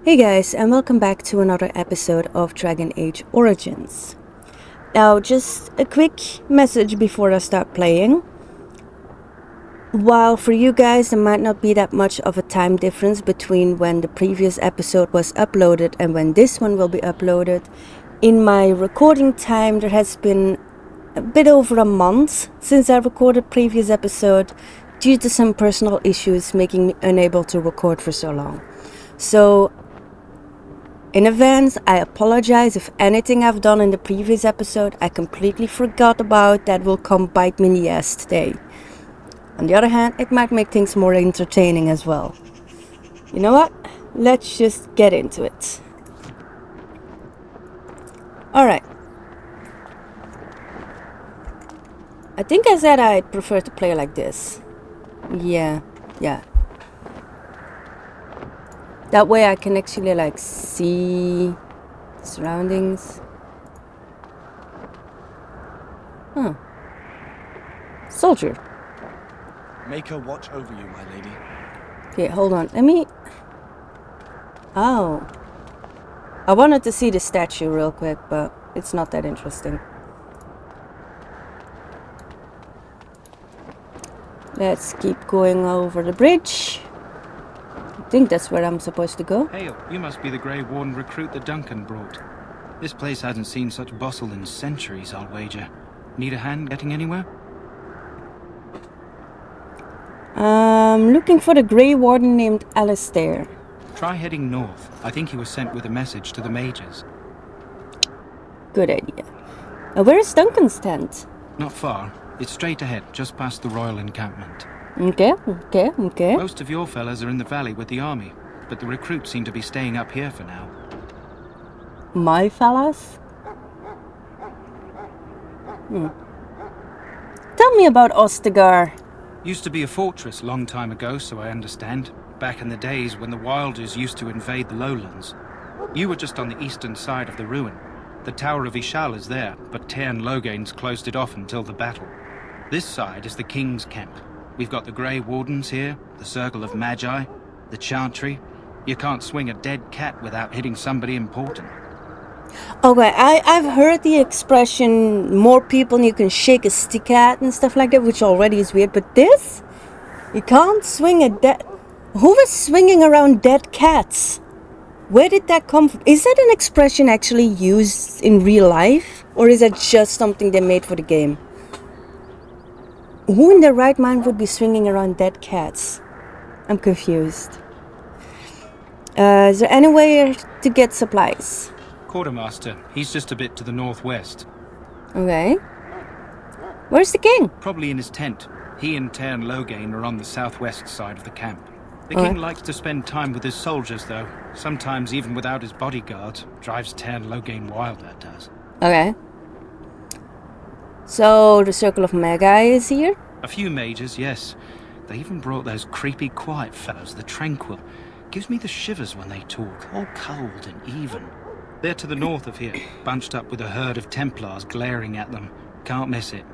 Hey guys, and welcome back to another episode of Dragon Age Origins. Now, just a quick message before I start playing. While for you guys there might not be that much of a time difference between when the previous episode was uploaded and when this one will be uploaded, in my recording time there has been a bit over a month since I recorded previous episode due to some personal issues making me unable to record for so long. So in advance, I apologize if anything I've done in the previous episode I completely forgot about that will come bite me in the ass today. On the other hand, it might make things more entertaining as well. You know what? Let's just get into it. Alright. I think I said I'd prefer to play like this. Yeah. That way I can actually see surroundings. Huh. Soldier. Make her watch over you, my lady. Okay, hold on. Let me... Oh. I wanted to see the statue real quick, but it's not that interesting. Let's keep going over the bridge. I think that's where I'm supposed to go. Hail, you must be the Greywarden recruit that Duncan brought. This place hasn't seen such bustle in centuries, I'll wager. Need a hand getting anywhere? Looking for the Greywarden named Allistair. Try heading north. I think he was sent with a message to the mages. Good idea. Where is Duncan's tent? Not far. It's straight ahead, just past the royal encampment. Okay. Most of your fellas are in the valley with the army, but the recruits seem to be staying up here for now. My fellas? Tell me about Ostagar. Used to be a fortress long time ago, so I understand. Back in the days when the Wilders used to invade the lowlands. You were just on the eastern side of the ruin. The Tower of Ishal is there, but Tairn Logain's closed it off until the battle. This side is the King's camp. We've got the Greywardens here, the Circle of Magi, the Chantry. You can't swing a dead cat without hitting somebody important. Okay, I've heard the expression more people and you can shake a stick at and stuff like that, which already is weird, but this? You can't swing a dead... Who was swinging around dead cats? Where did that come from? Is that an expression actually used in real life? Or is that just something they made for the game? Who in their right mind would be swinging around dead cats? I'm confused. Is there anywhere to get supplies? Quartermaster, he's just a bit to the northwest. Okay. Where's the king? Probably in his tent. He and Tairn Logain are on the southwest side of the camp. The king likes to spend time with his soldiers, though. Sometimes even without his bodyguards. Drives Tairn Logain wild, that does. Okay. So, the Circle of Magi is here? A few mages, yes. They even brought those creepy quiet fellows, the Tranquil. Gives me the shivers when they talk, all cold and even. They're to the north of here, bunched up with a herd of Templars glaring at them. Can't miss it.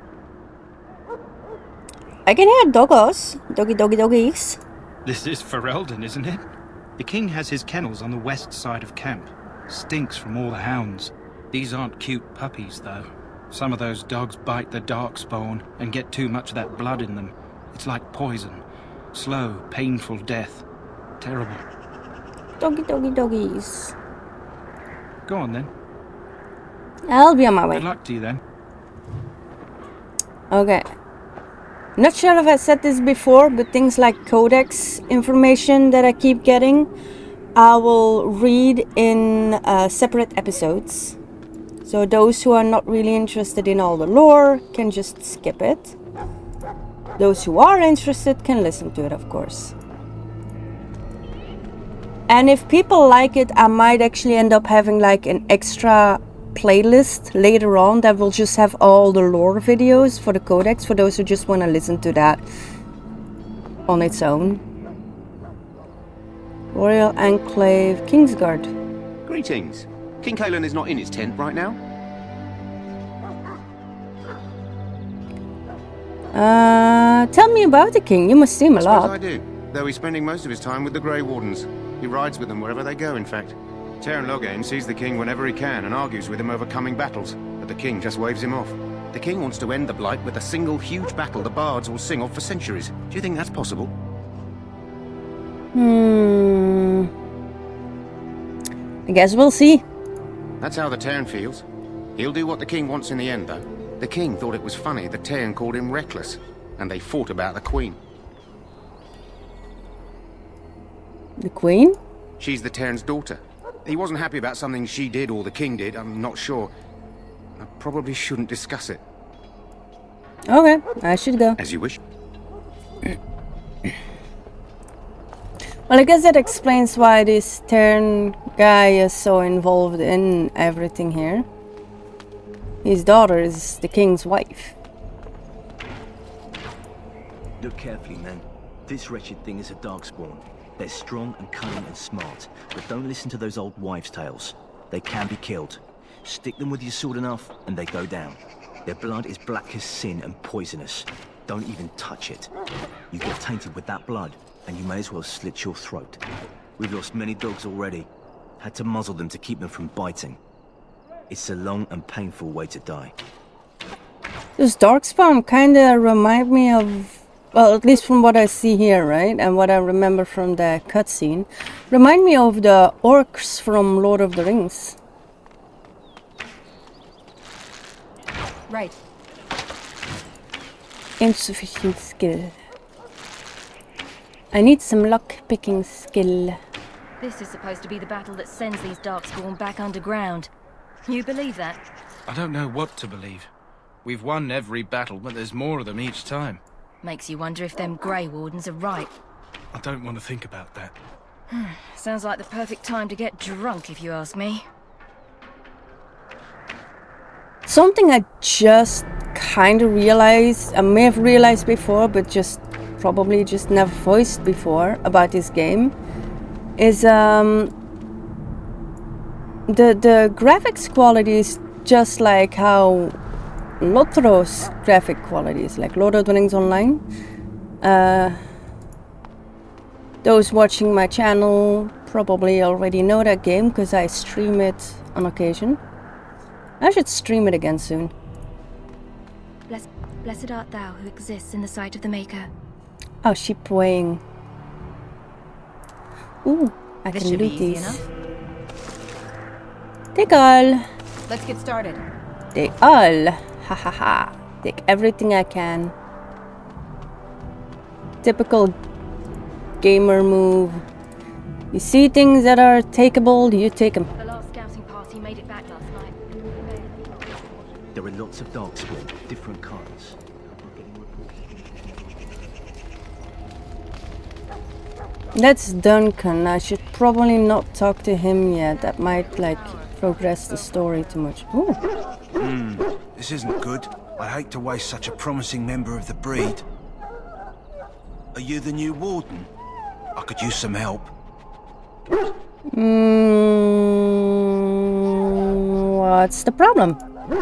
I can hear doggos. Doggies. This is Ferelden, isn't it? The king has his kennels on the west side of camp. Stinks from all the hounds. These aren't cute puppies, though. Some of those dogs bite the darkspawn and get too much of that blood in them. It's like poison. Slow, painful death. Terrible. Doggies. Go on, then. I'll be on my way. Good luck to you, then. Okay. Not sure if I said this before, but things like codex information that I keep getting, I will read in separate episodes. So those who are not really interested in all the lore can just skip it. Those who are interested can listen to it, of course. And if people like it, I might actually end up having an extra playlist later on that will just have all the lore videos for the codex, for those who just want to listen to that on its own. Royal Enclave, Kingsguard. Greetings. King Kaelan is not in his tent right now? Tell me about the king. You must see him a lot. I do, though he's spending most of his time with the Greywardens. He rides with them wherever they go, in fact. Teyrn Loghain sees the king whenever he can and argues with him over coming battles, but the king just waves him off. The king wants to end the Blight with a single huge battle the bards will sing of for centuries. Do you think that's possible? I guess we'll see. That's how the Teyrn feels. He'll do what the king wants in the end, though. The king thought it was funny the Teyrn called him reckless, and they fought about the queen. The queen? She's the Teyrn's daughter. He wasn't happy about something she did or the king did, I'm not sure. I probably shouldn't discuss it. Okay, I should go. As you wish. Well, I guess that explains why this Teyrn guy is so involved in everything here. His daughter is the king's wife. Look carefully, man. This wretched thing is a darkspawn. They're strong and cunning and smart, but don't listen to those old wives' tales. They can be killed. Stick them with your sword enough, and they go down. Their blood is black as sin and poisonous. Don't even touch it. You get tainted with that blood, and you may as well slit your throat. We've lost many dogs already. Had to muzzle them to keep them from biting. It's a long and painful way to die. This darkspawn kinda remind me of, well, at least from what I see here, right? And what I remember from the cutscene. Remind me of the orcs from Lord of the Rings. Right. Insufficient skill. I need some lock-picking skill. This is supposed to be the battle that sends these darkspawn back underground. You believe that? I don't know what to believe. We've won every battle, but there's more of them each time. Makes you wonder if them Greywardens are right. I don't want to think about that. Sounds like the perfect time to get drunk, if you ask me. Something I just kind of realized, I may have realized before, but just probably just never voiced before about this game, is the graphics quality is just like how Lothro's graphic quality is, like Lord of the Rings Online. Those watching my channel probably already know that game because I stream it on occasion. I should stream it again soon. Blessed art thou who exists in the sight of the Maker. Oh, she praying. Ooh, I This can should be loot easy these. enough. Take all. Let's get started. Take all. Ha ha ha. Take everything I can. Typical gamer move. You see things that are takeable, you take them. The last scouting party made it back last night. There are lots of darkspawn, different kinds. That's Duncan. I should probably not talk to him yet. That might, like, progress the story too much. Ooh. This isn't good. I hate to waste such a promising member of the breed. Are you the new warden? I could use some help. What's the problem?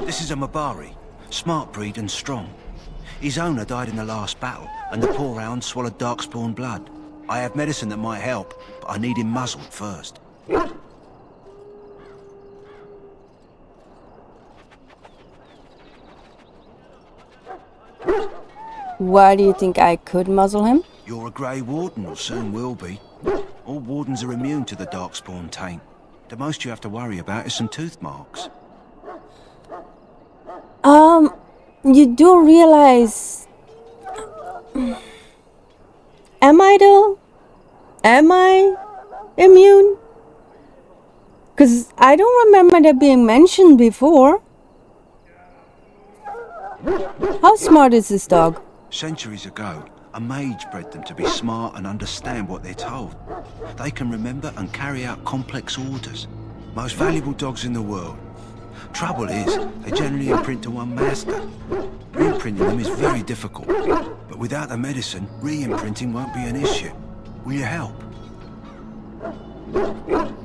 This is a Mabari. Smart breed and strong. His owner died in the last battle, and the poor hound swallowed darkspawn blood. I have medicine that might help, but I need him muzzled first. Why do you think I could muzzle him? You're a Grey Warden, or soon will be. All wardens are immune to the darkspawn taint. The most you have to worry about is some tooth marks. You do realize... Am I though? Am I immune? Because I don't remember that being mentioned before. How smart is this dog? Centuries ago, a mage bred them to be smart and understand what they're told. They can remember and carry out complex orders. Most valuable dogs in the world. Trouble is, they generally imprint to one master. Re-imprinting them is very difficult, but without the medicine, re-imprinting won't be an issue. Will you help?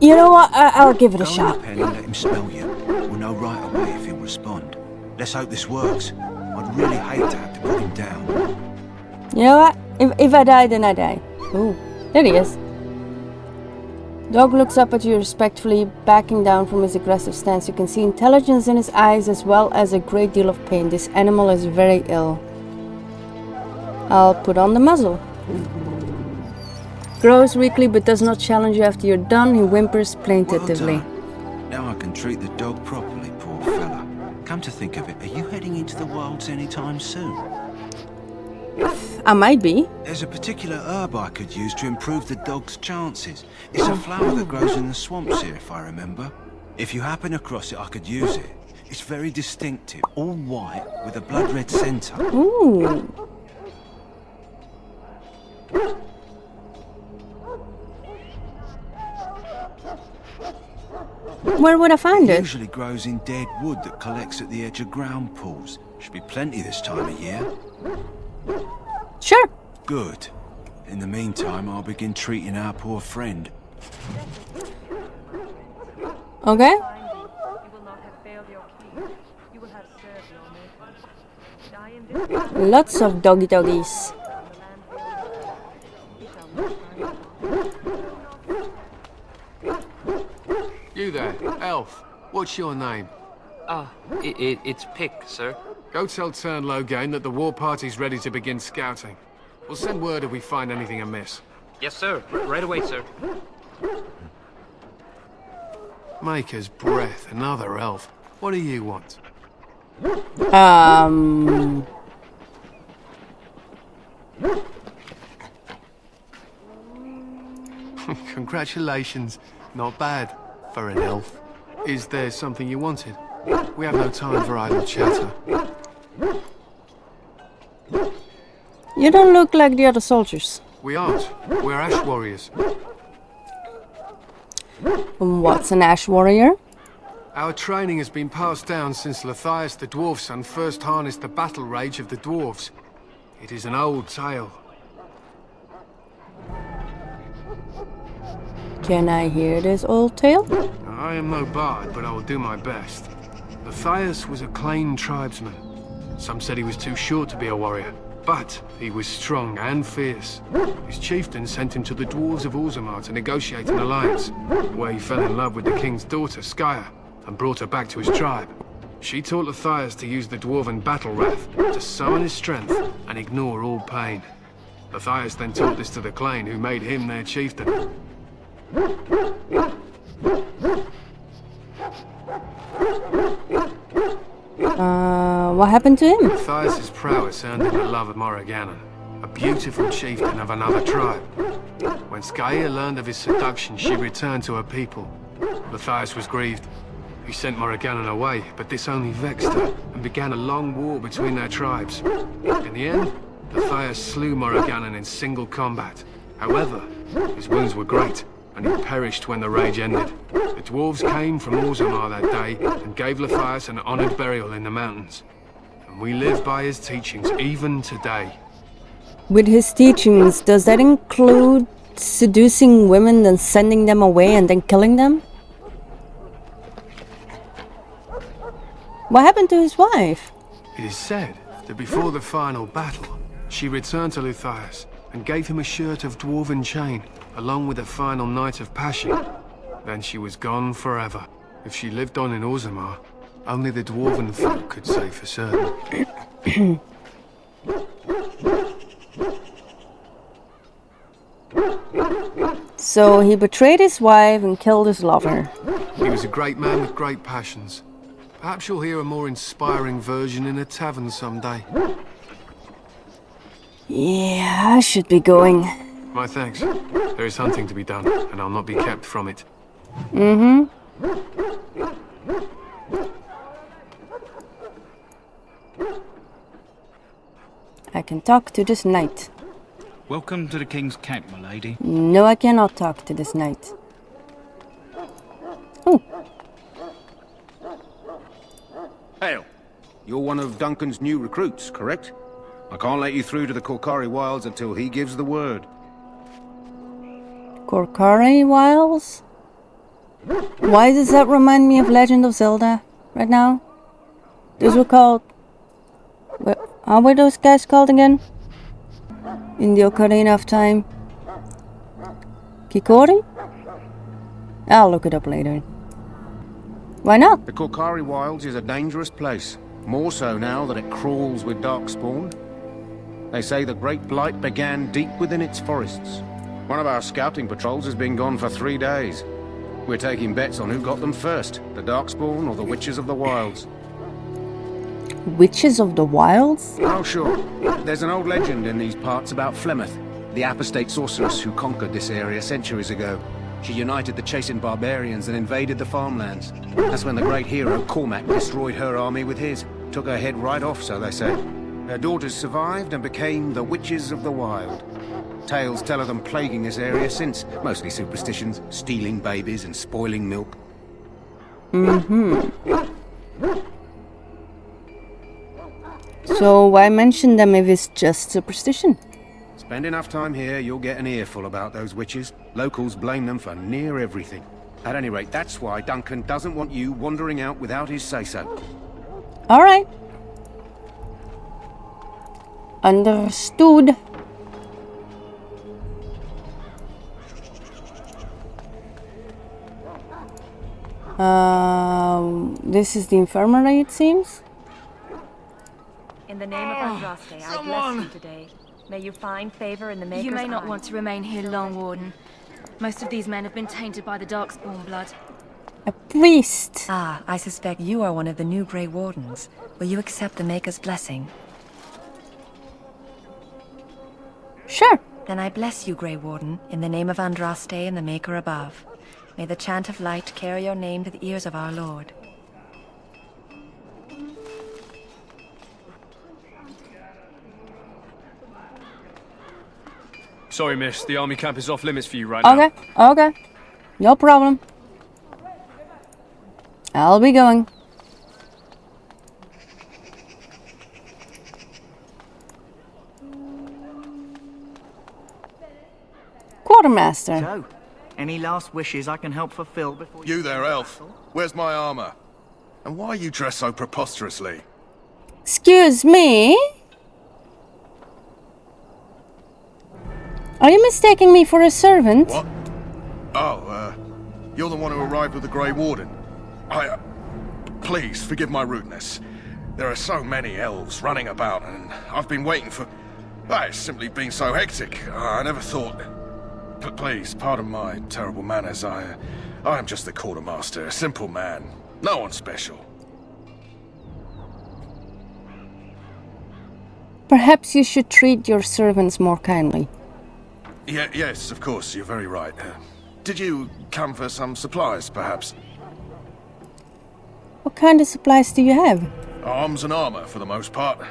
You know what? I'll give it a Go shot. in the pen and let him smell you. We'll know right away if he'll respond. Let's hope this works. I'd really hate to have to put him down. You know what? If I die, then I die. Ooh, there he is. Dog looks up at you respectfully, backing down from his aggressive stance. You can see intelligence in his eyes as well as a great deal of pain. This animal is very ill. I'll put on the muzzle. Grows weakly but does not challenge you after you're done. He whimpers plaintively. Well done. Now I can treat the dog properly, poor fella. Come to think of it, are you heading into the wilds anytime soon? I might be. There's a particular herb I could use to improve the dog's chances. It's a flower that grows in the swamps here, if I remember. If you happen across it, I could use it. It's very distinctive, all white with a blood red centre. Ooh. Where would I find It it? usually grows in dead wood that collects at the edge of ground pools. Should be plenty this time of year. Sure. Good. In the meantime, I'll begin treating our poor friend. Okay. You will not have failed your king. You will have served your maker. Die in this Lots of doggies. You there, elf. What's your name? It's Pick, sir. Go tell Tern Logain that the war party's ready to begin scouting. We'll send word if we find anything amiss. Yes, sir. Right away, sir. Maker's breath, another elf. What do you want? Congratulations. Not bad for an elf. Is there something you wanted? We have no time for idle chatter. You don't look like the other soldiers. We aren't. We're ash warriors. What's an ash warrior? Our training has been passed down since Lathias the dwarf son first harnessed the battle rage of the dwarves. It is an old tale. Can I hear this old tale? I am no bard, but I will do my best. Lathias was a Clane tribesman. Some said he was too short to be a warrior, but he was strong and fierce. His chieftain sent him to the dwarves of Orzammar to negotiate an alliance, where he fell in love with the king's daughter, Skya, and brought her back to his tribe. She taught Lathias to use the dwarven battle wrath to summon his strength and ignore all pain. Lathias then taught this to the Clane, who made him their chieftain. What happened to him? Lathias' prowess earned him the love of Morrigannon, a beautiful chieftain of another tribe. When Skya learned of his seduction, she returned to her people. Lathias was grieved. He sent Morrigannon away, but this only vexed her, and began a long war between their tribes. In the end, Lathias slew Morrigannon in single combat. However, his wounds were great, and he perished when the rage ended. The dwarves came from Orzammar that day, and gave Lathias an honoured burial in the mountains. And we live by his teachings even today. With his teachings, does that include seducing women, then sending them away and then killing them? What happened to his wife? It is said that before the final battle, she returned to Lathias and gave him a shirt of dwarven chain, along with a final night of passion. Then she was gone forever. If she lived on in Orzammar, only the dwarven folk could say for certain. So he betrayed his wife and killed his lover. He was a great man with great passions. Perhaps you'll hear a more inspiring version in a tavern someday. Yeah, I should be going. My thanks. There is hunting to be done, and I'll not be kept from it. I can talk to this knight. Welcome to the King's camp, my lady. No, I cannot talk to this knight. Oh, Hail. You're one of Duncan's new recruits, correct? I can't let you through to the Korkari Wilds until he gives the word. Korkari Wilds? Why does that remind me of Legend of Zelda right now? Those were called... How were those guys called again? In the Ocarina of Time? Kikori? I'll look it up later. Why not? The Korkari Wilds is a dangerous place. More so now that it crawls with darkspawn. They say the Great Blight began deep within its forests. One of our scouting patrols has been gone for 3 days. We're taking bets on who got them first, the Darkspawn or the Witches of the Wilds. Witches of the Wilds? Oh, sure. There's an old legend in these parts about Flemeth, the apostate sorceress who conquered this area centuries ago. She united the chasing barbarians and invaded the farmlands. That's when the great hero Cormac destroyed her army with his. Took her head right off, so they say. Her daughters survived and became the Witches of the Wild. Tales tell of them plaguing this area since. Mostly superstitions, stealing babies and spoiling milk. So why mention them if it's just superstition? Spend enough time here, you'll get an earful about those witches. Locals blame them for near everything. At any rate, that's why Duncan doesn't want you wandering out without his say-so. Alright. Understood. This is the infirmary, it seems. In the name of Andraste, I bless you today. May you find favor in the Maker's You may not eye. want to remain here long, Warden. Most of these men have been tainted by the Darkspawn blood. A priest. Ah, I suspect you are one of the new Grey Wardens. Will you accept the Maker's blessing? Sure. Then I bless you, Grey Warden, in the name of Andraste and the Maker above. May the chant of light carry your name to the ears of our Lord. Sorry, miss. The army camp is off limits for you right now. Okay, okay. No problem. I'll be going. Quartermaster. So, any last wishes I can help fulfill before You there, elf. Where's my armor? And why are you dressed so preposterously? Excuse me? Are you mistaking me for a servant? What? Oh, you're the one who arrived with the Grey Warden. Please, forgive my rudeness. There are so many elves running about, and I've been waiting for... It's simply been so hectic. I never thought... But please, pardon my terrible manners. I am just the quartermaster, a simple man. No one special. Perhaps you should treat your servants more kindly. Yes, of course, you're very right. Did you come for some supplies, perhaps? What kind of supplies do you have? Arms and armor, for the most part.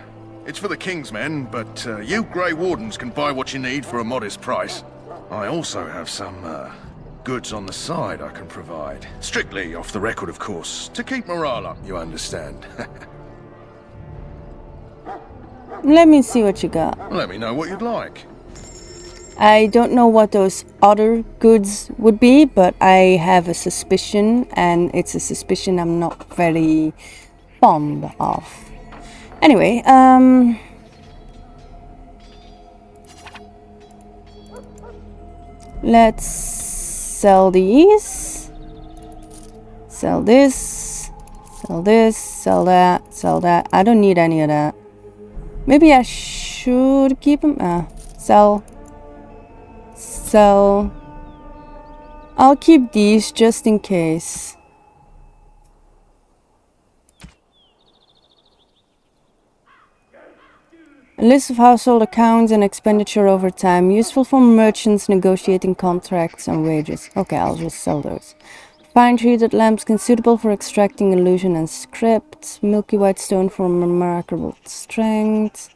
It's for the King's men, but you Grey Wardens can buy what you need for a modest price. I also have some goods on the side I can provide. Strictly off the record, of course. To keep morale up, you understand. Let me see what you got. Let me know what you'd like. I don't know what those other goods would be, but I have a suspicion, and it's a suspicion I'm not very fond of. Anyway, let's sell these. Sell this. Sell this. Sell that. Sell that. I don't need any of that. Maybe I should keep them. Sell. Sell. I'll keep these just in case. A list of household accounts and expenditure over time, useful for merchants negotiating contracts and wages. Okay, I'll just sell those. Fine treated lambskin suitable for extracting illusion and script. Milky white stone for remarkable strength.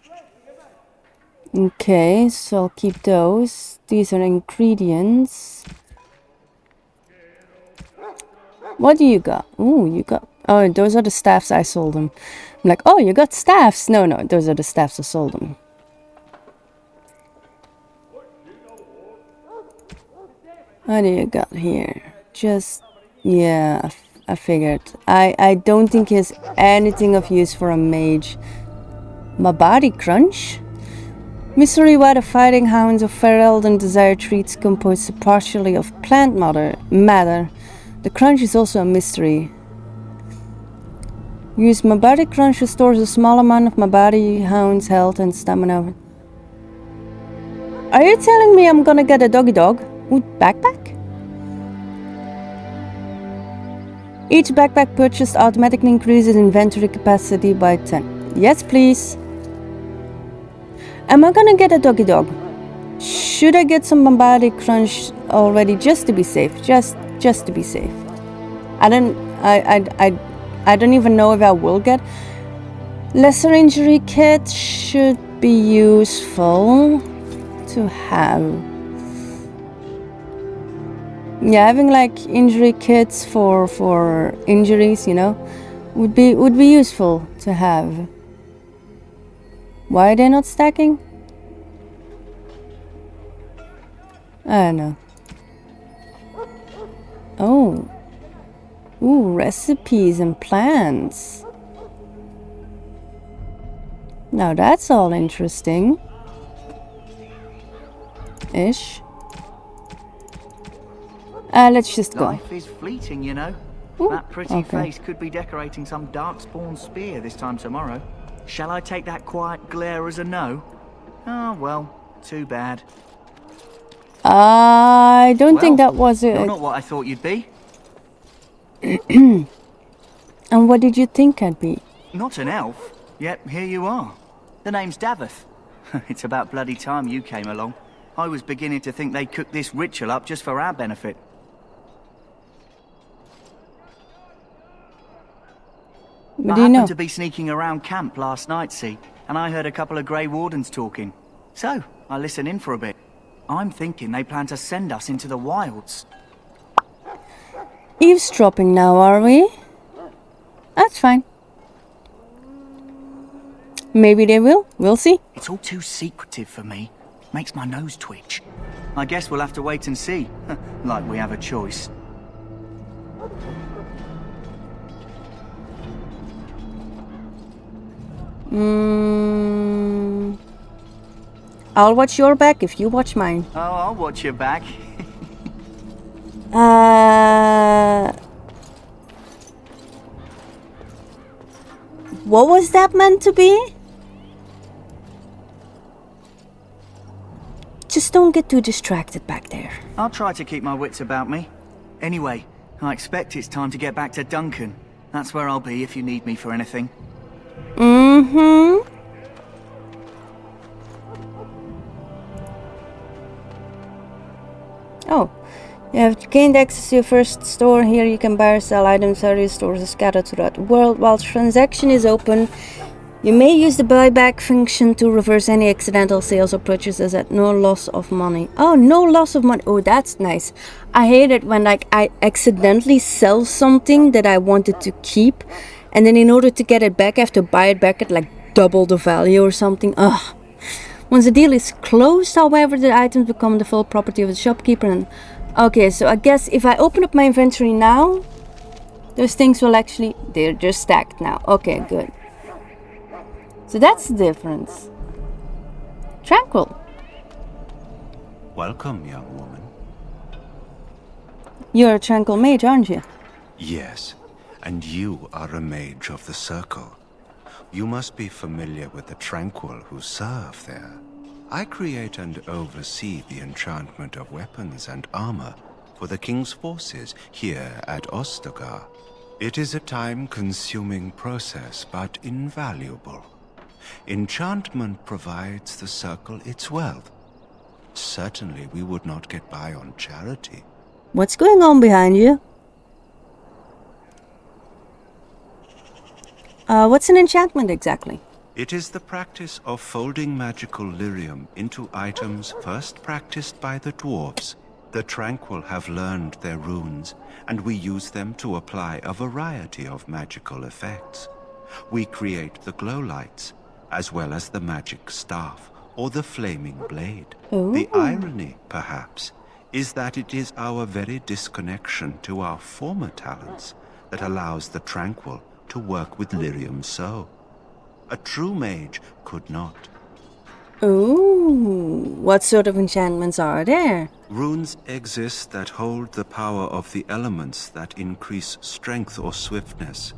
Okay, so I'll keep those. These are ingredients. What do you got? Ooh, you got... Oh, those are the staffs I sold them. I'm like, oh, you got staffs. No, those are the staffs I sold them. What do you got here? Just, yeah, I figured. I don't think he has anything of use for a mage. My body crunch? Misery by the fighting hounds of Fereld and desire treats composed partially of plant matter. The crunch is also a mystery. Use my body crunch restores a small amount of my body hound's health and stamina. Are you telling me I'm gonna get a doggy dog? Ooh, backpack? Each backpack purchased automatically increases inventory capacity by 10. Yes, please. Am I gonna get a doggy dog? Should I get some body crunch already just to be safe? Just to be safe. I don't even know if I will get. Lesser injury kit should be useful to have. Yeah, having like injury kits for injuries, you know, would be useful to have. Why are they not stacking? I don't know. Oh. Ooh, recipes and plans. Now that's all interesting. Ish. Let's just go. Life is fleeting, you know. Ooh, that pretty okay. face could be decorating some darkspawn spear this time tomorrow. Shall I take that quiet glare as a no? Oh, well, too bad. I don't think that was it. You're not what I thought you'd be. And what did you think I'd be? Not an elf, yet here you are. The name's Daveth. It's about bloody time you came along. I was beginning to think they cooked this ritual up just for our benefit. What I do you happened know? to be sneaking around camp last night, see, and I heard a couple of Greywardens talking. So, I listened in for a bit. I'm thinking they plan to send us into the wilds. Eavesdropping now, are we? That's fine. Maybe they will. We'll see. It's all too secretive for me. Makes my nose twitch. I guess we'll have to wait and see. Like we have a choice. I'll watch your back if you watch mine. Oh, I'll watch your back. What was that meant to be? Just don't get too distracted back there. I'll try to keep my wits about me. Anyway, I expect it's time to get back to Duncan. That's where I'll be if you need me for anything. Mm-hmm. Oh, you have gained access to your first store. Here you can buy or sell items. Various stores are scattered throughout the world. While transaction is open, you may use the buyback function to reverse any accidental sales or purchases at no loss of money. Oh, no loss of money. Oh, that's nice. I hate it when like I accidentally sell something that I wanted to keep, and then in order to get it back, I have to buy it back at like double the value or something. Ugh. Once the deal is closed, however, the items become the full property of the shopkeeper. And okay, so I guess if I open up my inventory now, those things will actually... They're just stacked now. Okay, good. So that's the difference. Tranquil. Welcome, young woman. You're a tranquil mage, aren't you? Yes, and you are a mage of the circle. You must be familiar with the Tranquil who serve there. I create and oversee the enchantment of weapons and armor for the king's forces here at Ostagar. It is a time-consuming process, but invaluable. Enchantment provides the circle its wealth. Certainly we would not get by on charity. What's going on behind you? What's an enchantment exactly? It is the practice of folding magical lyrium into items first practiced by the dwarves. The Tranquil have learned their runes, and we use them to apply a variety of magical effects. We create the glow lights, as well as the magic staff or the flaming blade. Ooh. The irony, perhaps, is that it is our very disconnection to our former talents that allows the Tranquil to work with lyrium so. A true mage could not. Ooh, what sort of enchantments are there? Runes exist that hold the power of the elements that increase strength or swiftness.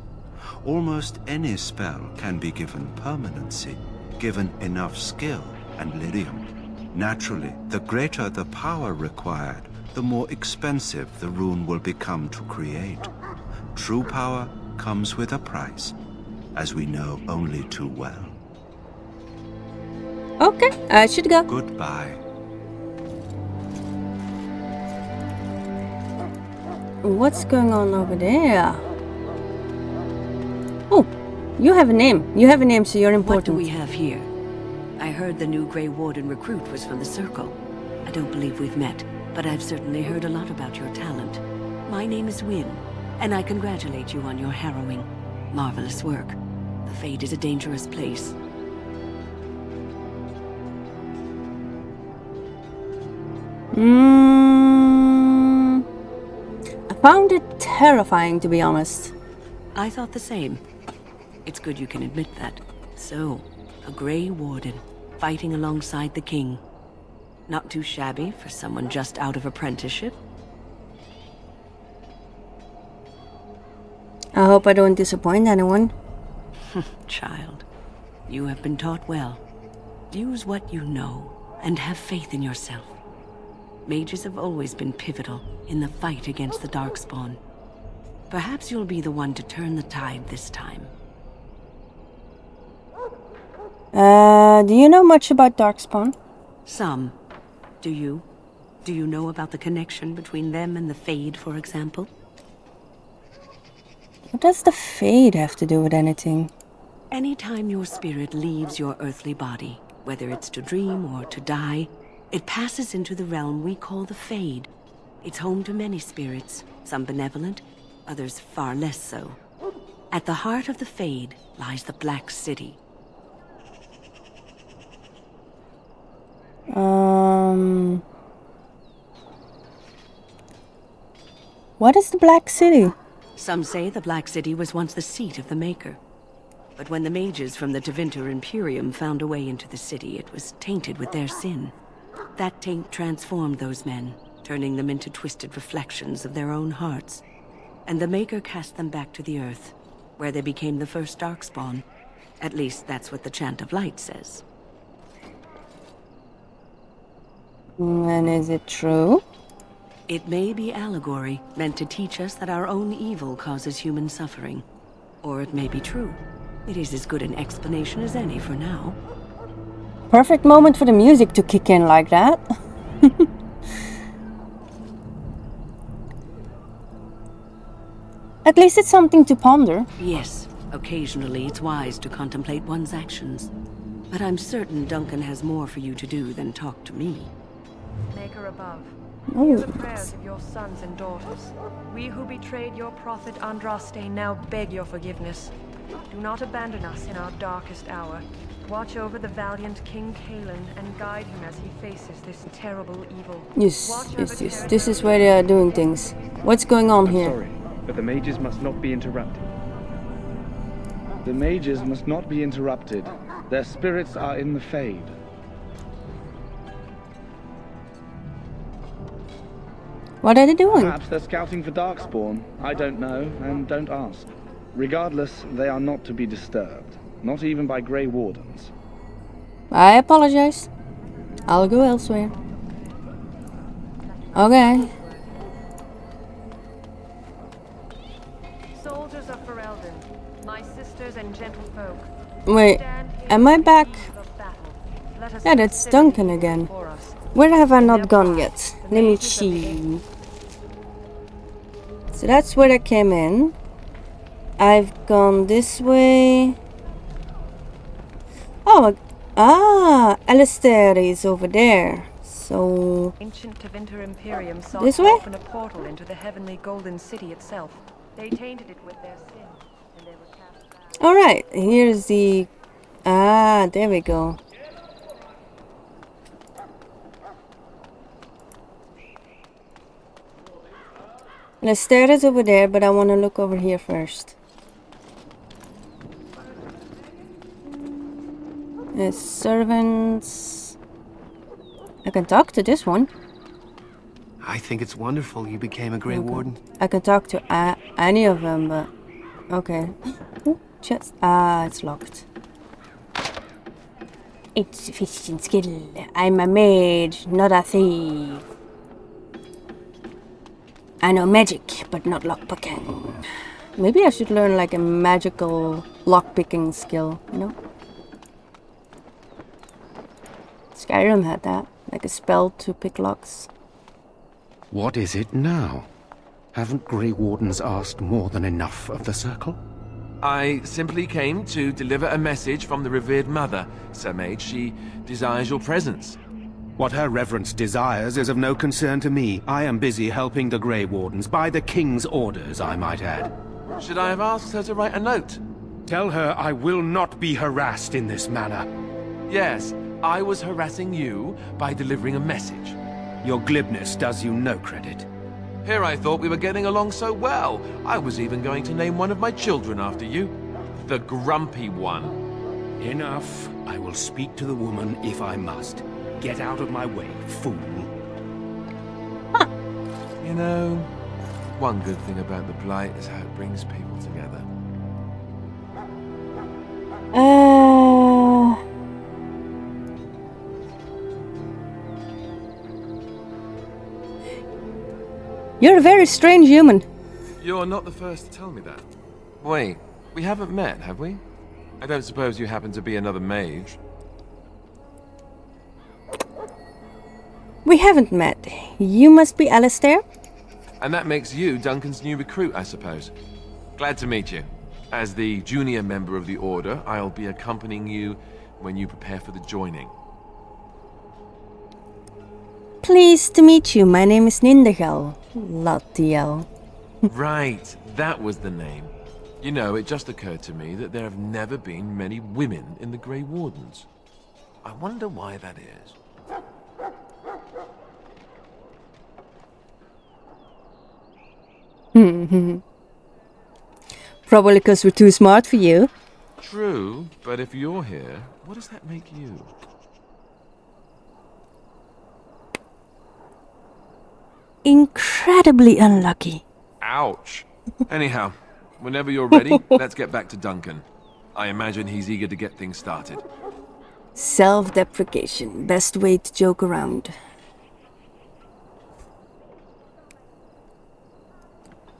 Almost any spell can be given permanency, given enough skill and lyrium. Naturally, the greater the power required, the more expensive the rune will become to create. True power comes with a price, as we know only too well. Okay, I should go. Goodbye. What's going on over there? Oh, you have a name. You have a name, so you're important. What do we have here? I heard the new Greywarden recruit was from the Circle. I don't believe we've met, but I've certainly heard a lot about your talent. My name is Wynne, and I congratulate you on your harrowing, marvelous work. The Fade is a dangerous place. I found it terrifying, to be honest. I thought the same. It's good you can admit that. So, a Greywarden, fighting alongside the king. Not too shabby for someone just out of apprenticeship. I hope I don't disappoint anyone. Child, you have been taught well. Use what you know, and have faith in yourself. Mages have always been pivotal in the fight against the Darkspawn. Perhaps you'll be the one to turn the tide this time. Do you know much about Darkspawn? Some. Do you? Do you know about the connection between them and the Fade, for example? What does the Fade have to do with anything? Anytime your spirit leaves your earthly body, whether it's to dream or to die, it passes into the realm we call the Fade. It's home to many spirits, some benevolent, others far less so. At the heart of the Fade lies the Black City. What is the Black City? Some say the Black City was once the seat of the Maker. But when the mages from the Tevinter Imperium found a way into the city, it was tainted with their sin. That taint transformed those men, turning them into twisted reflections of their own hearts. And the Maker cast them back to the Earth, where they became the first Darkspawn. At least that's what the Chant of Light says. And is it true? It may be allegory, meant to teach us that our own evil causes human suffering. Or it may be true. It is as good an explanation as any for now. Perfect moment for the music to kick in like that. At least it's something to ponder. Yes, occasionally it's wise to contemplate one's actions. But I'm certain Duncan has more for you to do than talk to me. Maker above, Oh. hear the prayers of your sons and daughters. We who betrayed your prophet Andraste now beg your forgiveness. Do not abandon us in our darkest hour. Watch over the valiant King Kalen and guide him as he faces this terrible evil. Yes. This is where they are doing things. What's going on here? Sorry, but the mages must not be interrupted. The mages must not be interrupted. Their spirits are in the Fade. What are they doing? Perhaps they're scouting for Darkspawn. I don't know, and don't ask. Regardless, they are not to be disturbed. Not even by Greywardens. I apologize. I'll go elsewhere. Okay. Soldiers of Ferelden, my sisters and gentlefolk. Wait, am I back? Yeah, that's Duncan again. Where have I not gone yet? Let me see. So that's where I came in. I've gone this way. Oh, Allistair is over there. So Ancient Tevinter Imperium sought this to way? open a portal into the heavenly golden city itself. They tainted it with their sin, and they were cast back. all right. Here's the. There we go. Allistair is over there, but I want to look over here first. Servants. I can talk to this one. I think it's wonderful you became a Greywarden. I can talk to any of them, but... Okay. Ooh, chest. It's locked. It's fishing skill. I'm a mage, not a thief. I know magic, but not lockpicking. Maybe I should learn like a magical lockpicking skill, you know? Skyrim had that, like a spell to pick locks. What is it now? Haven't Greywardens asked more than enough of the Circle? I simply came to deliver a message from the revered mother, Sir Mage. She desires your presence. What her reverence desires is of no concern to me. I am busy helping the Greywardens, by the King's orders, I might add. Should I have asked her to write a note? Tell her I will not be harassed in this manner. Yes, I was harassing you by delivering a message. Your glibness does you no credit. Here I thought we were getting along so well. I was even going to name one of my children after you. The Grumpy One. Enough. I will speak to the woman if I must. Get out of my way, fool. You know, one good thing about the Blight is how it brings people together. You're a very strange human. You're not the first to tell me that. Wait, we haven't met, have we? I don't suppose you happen to be another mage? We haven't met. You must be Allistair? And that makes you Duncan's new recruit, I suppose. Glad to meet you. As the junior member of the Order, I'll be accompanying you when you prepare for the joining. Pleased to meet you. My name is Nindegalathiel. Right, that was the name. You know, it just occurred to me that there have never been many women in the Greywardens. I wonder why that is. Probably because we're too smart for you. True, but if you're here, what does that make you? Incredibly unlucky. Ouch. Anyhow, whenever you're ready, let's get back to Duncan. I imagine he's eager to get things started. Self-deprecation. Best way to joke around.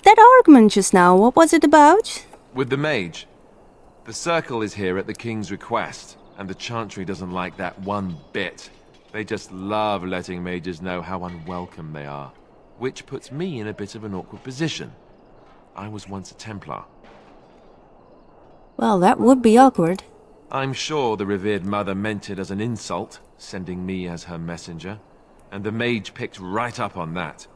That argument just now, what was it about? With the mage. The Circle is here at the King's request, and the Chantry doesn't like that one bit. They just love letting mages know how unwelcome they are. Which puts me in a bit of an awkward position. I was once a Templar. Well, that would be awkward. I'm sure the revered mother meant it as an insult, sending me as her messenger, and the mage picked right up on that.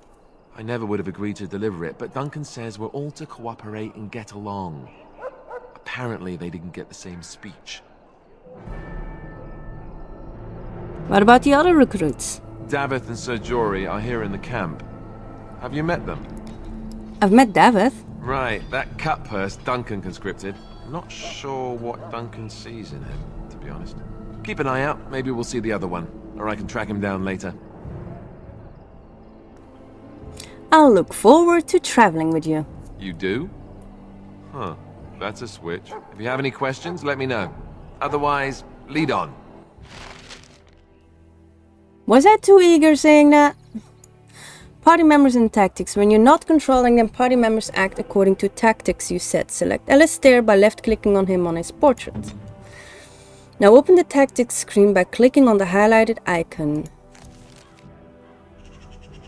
I never would have agreed to deliver it, but Duncan says we're all to cooperate and get along. Apparently they didn't get the same speech. What about the other recruits? Daveth and Sir Jory are here in the camp. Have you met them? I've met Daveth. Right, that cut purse Duncan conscripted. Not sure what Duncan sees in him, to be honest. Keep an eye out, maybe we'll see the other one, or I can track him down later. I'll look forward to traveling with you. You do? Huh, that's a switch. If you have any questions, let me know. Otherwise, lead on. Was I too eager saying that? Party members and tactics. When you're not controlling them, party members act according to tactics you set. Select Allistair by left-clicking on him on his portrait. Now open the tactics screen by clicking on the highlighted icon.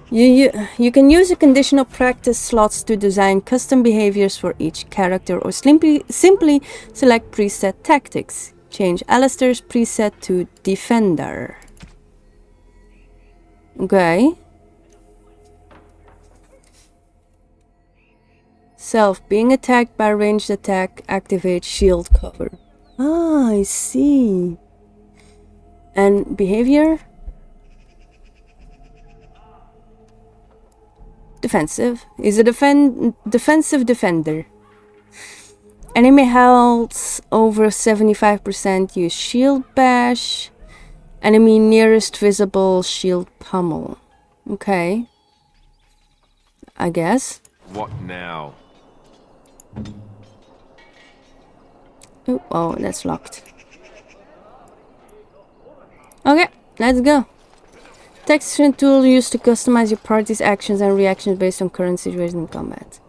You can use a conditional practice slots to design custom behaviors for each character, or simply select preset tactics. Change Allistair's preset to Defender. Okay. Self. Being attacked by ranged attack activates shield cover. Ah, I see. And behavior? Defensive. Is a defensive defender. Enemy health over 75%. Use shield bash. Enemy nearest visible shield pummel. Okay. I guess. What now? Oh, that's locked. Okay, let's go. Texture tool used to customize your party's actions and reactions based on current situation in combat.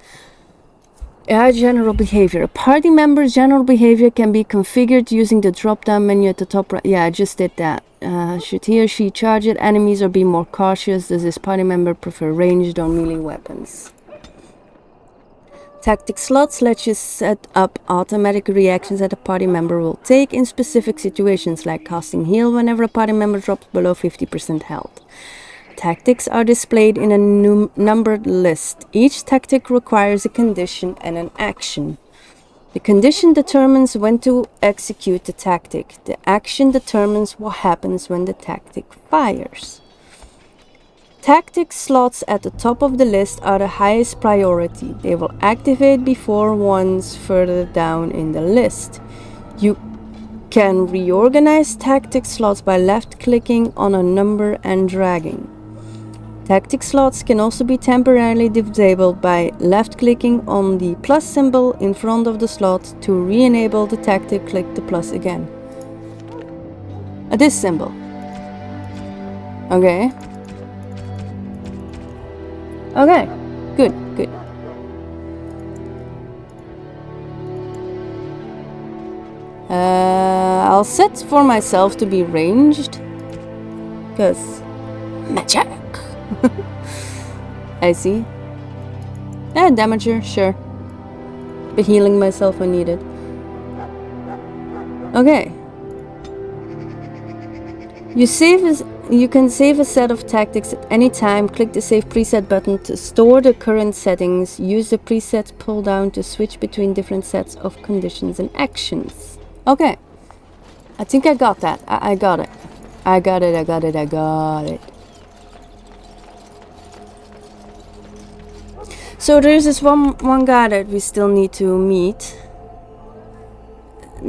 General behavior. A party member's general behavior can be configured using the drop-down menu at the top right. Yeah, I just did that. Should he or she charge at enemies or be more cautious? Does this party member prefer ranged or melee weapons? Tactic slots lets you set up automatic reactions that a party member will take in specific situations, like casting heal whenever a party member drops below 50% health. Tactics are displayed in a numbered list. Each tactic requires a condition and an action. The condition determines when to execute the tactic. The action determines what happens when the tactic fires. Tactic slots at the top of the list are the highest priority. They will activate before ones further down in the list. You can reorganize tactic slots by left-clicking on a number and dragging. Tactic slots can also be temporarily disabled by left-clicking on the plus symbol in front of the slot. To re-enable the tactic, click the plus again. This symbol. Okay. Okay, good, good. I'll set for myself to be ranged, because magic. I see. Damager, sure. Be healing myself when needed. Okay. You can save a set of tactics at any time. Click the Save Preset button to store the current settings. Use the preset pull down to switch between different sets of conditions and actions. Okay. I think I got that. I got it. I got it. So there's this one guy that we still need to meet.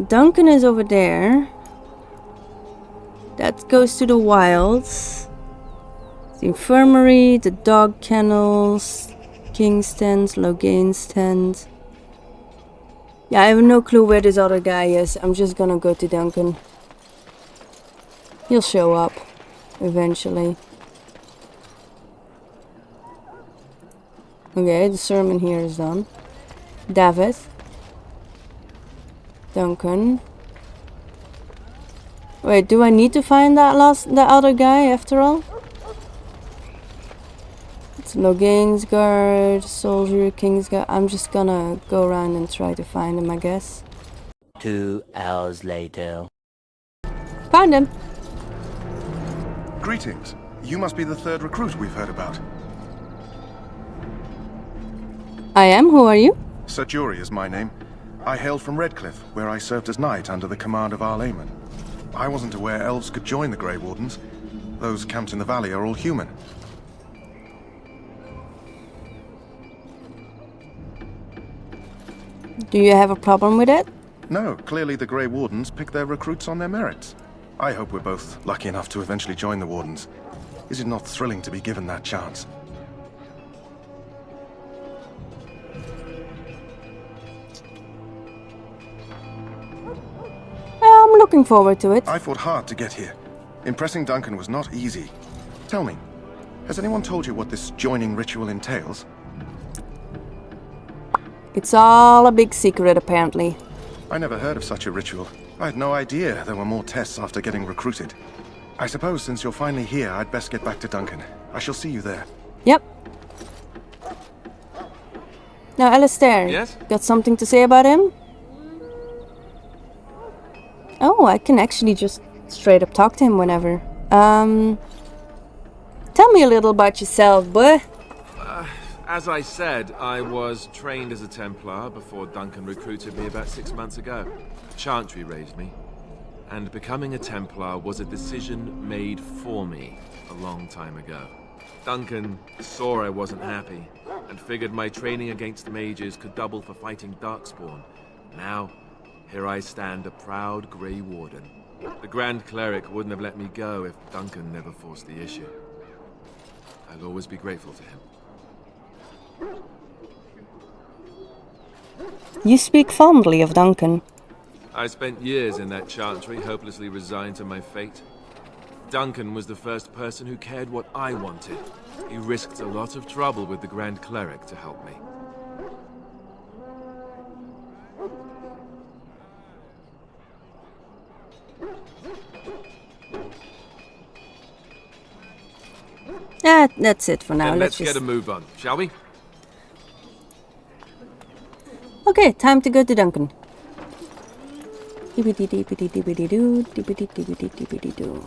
Duncan is over there. That goes to the wilds. The infirmary, the dog kennels, King's tent, Logain's tent. Yeah, I have no clue where this other guy is. I'm just gonna go to Duncan. He'll show up eventually. Okay, the sermon here is done. Daveth. Duncan. Wait, do I need to find that other guy after all? It's Logain's guard, soldier, King's guard. I'm just gonna go around and try to find him, I guess. 2 hours later. Found him! Greetings. You must be the third recruit we've heard about. I am. Who are you? Sir Jory is my name. I hail from Redcliffe, where I served as knight under the command of Arlayman. I wasn't aware elves could join the Greywardens. Those camped in the valley are all human. Do you have a problem with it? No, clearly the Greywardens pick their recruits on their merits. I hope we're both lucky enough to eventually join the Wardens. Is it not thrilling to be given that chance? I'm looking forward to it. I fought hard to get here. Impressing Duncan was not easy. Tell me, has anyone told you what this joining ritual entails? It's all a big secret, apparently. I never heard of such a ritual. I had no idea there were more tests after getting recruited. I suppose since you're finally here, I'd best get back to Duncan. I shall see you there. Yep. Now, Allistair, yes? Got something to say about him? Oh, I can actually just straight up talk to him whenever. Tell me a little about yourself, boy. As I said, I was trained as a Templar before Duncan recruited me about 6 months ago. Chantry raised me. And becoming a Templar was a decision made for me a long time ago. Duncan saw I wasn't happy, and figured my training against mages could double for fighting Darkspawn. Now, here I stand, a proud Grey Warden. The Grand Cleric wouldn't have let me go if Duncan never forced the issue. I'll always be grateful to him. You speak fondly of Duncan. I spent years in that chantry, hopelessly resigned to my fate. Duncan was the first person who cared what I wanted. He risked a lot of trouble with the Grand Cleric to help me. That's it for now. Then let's get a move on, shall we? Okay, time to go to Duncan. Dibbidi dibbidi dibbidi doo, dibbidi dibbidi dibbidi doo.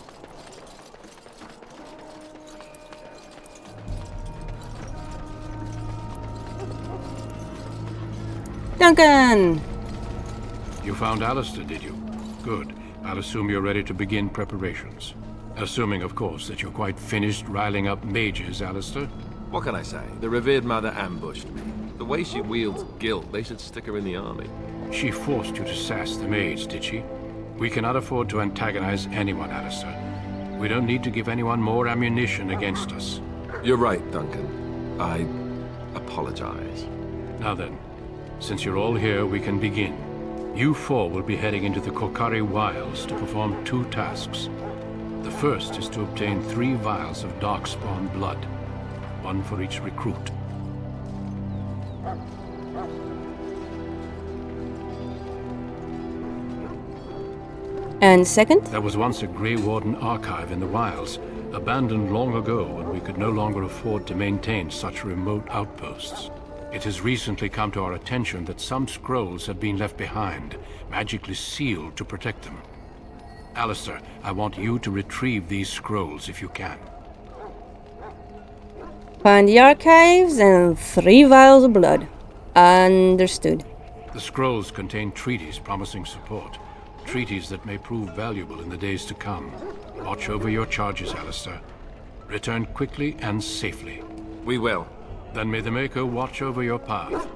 Duncan! You found Allistair, did you? Good. I'll assume you're ready to begin preparations. Assuming, of course, that you're quite finished riling up mages, Allistair. What can I say? The revered mother ambushed me. The way she wields guilt, they should stick her in the army. She forced you to sass the mage, did she? We cannot afford to antagonize anyone, Allistair. We don't need to give anyone more ammunition against us. You're right, Duncan. I apologize. Now then, since you're all here, we can begin. You four will be heading into the Kokari Wilds to perform 2 tasks. The first is to obtain 3 vials of Darkspawn blood, 1 for each recruit. And second? There was once a Greywarden archive in the wilds, abandoned long ago when we could no longer afford to maintain such remote outposts. It has recently come to our attention that some scrolls have been left behind, magically sealed to protect them. Allistair, I want you to retrieve these scrolls if you can. Find the archives and 3 vials of blood. Understood. The scrolls contain treaties promising support. Treaties that may prove valuable in the days to come. Watch over your charges, Allistair. Return quickly and safely. We will. Then may the Maker watch over your path.